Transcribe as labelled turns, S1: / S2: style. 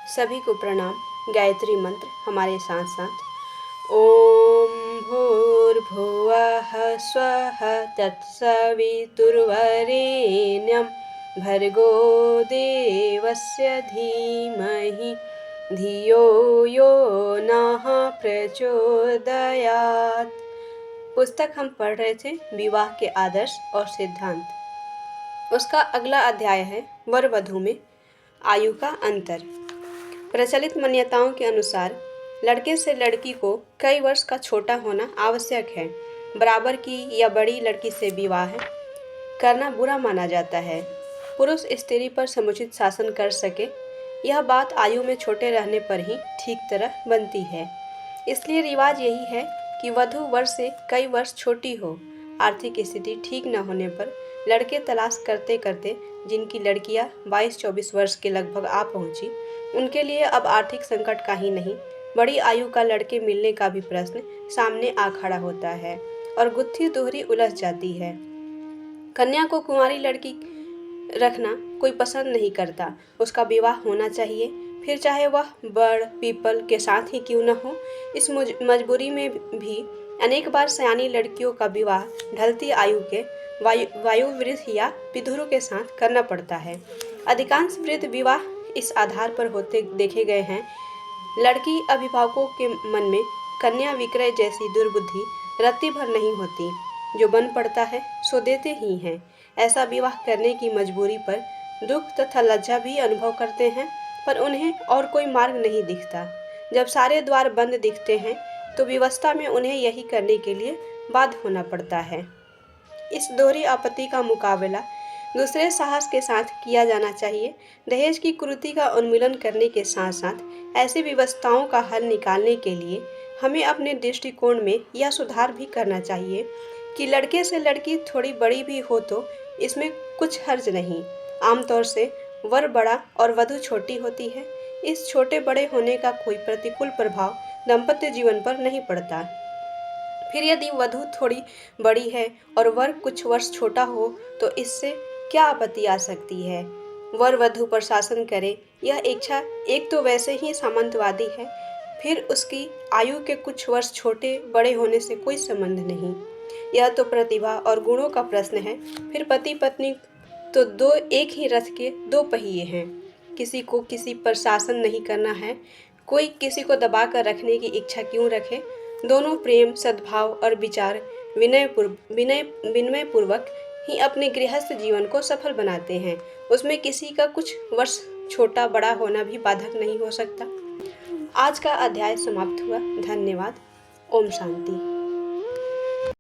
S1: सभी को प्रणाम। गायत्री मंत्र हमारे साथ साथ। ओम भूर्भुवः स्वः तत्सवितुर्वरेण्यं भर्गो देवस्य धीमहि धियो यो नः प्रचोदयात्। पुस्तक हम पढ़ रहे थे विवाह के आदर्श और सिद्धांत। उसका अगला अध्याय है वर वधू में आयु का अंतर। प्रचलित मान्यताओं के अनुसार लड़के से लड़की को कई वर्ष का छोटा होना आवश्यक है। बराबर की या बड़ी लड़की से विवाह करना बुरा माना जाता है। पुरुष स्त्री पर समुचित शासन कर सके, यह बात आयु में छोटे रहने पर ही ठीक तरह बनती है। इसलिए रिवाज यही है कि वधू वर से कई वर्ष छोटी हो। आर्थिक स्थिति ठीक न होने पर लड़के तलाश करते करते जिनकी लड़कियां 22-24 वर्ष के लगभग आ पहुंची, उनके लिए अब आर्थिक संकट का ही नहीं, बड़ी आयु का लड़के मिलने का भी प्रश्न सामने आ खड़ा होता है और गुत्थी दोहरी उलझ जाती है। कन्या को कुंवारी लड़की रखना कोई पसंद नहीं करता। उसका विवाह होना चाहिए, फिर चाहे वह बड़ पीपल के साथ ही क्यों न हो। इस मजबूरी में भी अनेक बार सयानी लड़कियों का विवाह ढलती आयु के वायुवृद्ध या विधुरों के साथ करना पड़ता है। अधिकांश वृद्ध विवाह इस आधार पर होते देखे गए हैं। लड़की अभिभावकों के मन में कन्या विक्रय जैसी दुर्बुद्धि रत्ती भर नहीं होती। जो बन पड़ता है सो देते ही हैं। ऐसा विवाह करने की मजबूरी पर दुख तथा लज्जा भी अनुभव करते हैं, पर उन्हें और कोई मार्ग नहीं दिखता। जब सारे द्वार बंद दिखते हैं तो विवशता में उन्हें यही करने के लिए बाध्य होना पड़ता है। इस दोहरी आपत्ति का मुकाबला दूसरे साहस के साथ किया जाना चाहिए। दहेज की कुरीति का उन्मूलन करने के साथ साथ ऐसी विवशताओं का हल निकालने के लिए हमें अपने दृष्टिकोण में यह सुधार भी करना चाहिए कि लड़के से लड़की थोड़ी बड़ी भी हो तो इसमें कुछ हर्ज नहीं। आमतौर से वर बड़ा और वधू छोटी होती है। इस छोटे बड़े होने का कोई प्रतिकूल प्रभाव दाम्पत्य जीवन पर नहीं पड़ता। फिर यदि वधू थोड़ी बड़ी है और वर कुछ वर्ष छोटा हो तो इससे क्या आपत्ति आ सकती है। वर वधू पर शासन करे, यह इच्छा एक तो वैसे ही सामंतवादी है, फिर उसकी आयु के कुछ वर्ष छोटे बड़े होने से कोई संबंध नहीं। यह तो प्रतिभा और गुणों का प्रश्न है। फिर पति पत्नी तो दो एक ही रथ के दो पहिए हैं। किसी को किसी पर शासन नहीं करना है। कोई किसी को दबा कर रखने की इच्छा क्यों रखे। दोनों प्रेम, सद्भाव और विचार विनय पूर्वक ही अपने गृहस्थ जीवन को सफल बनाते हैं। उसमें किसी का कुछ वर्ष छोटा बड़ा होना भी बाधक नहीं हो सकता। आज का अध्याय समाप्त हुआ। धन्यवाद। ओम शांति।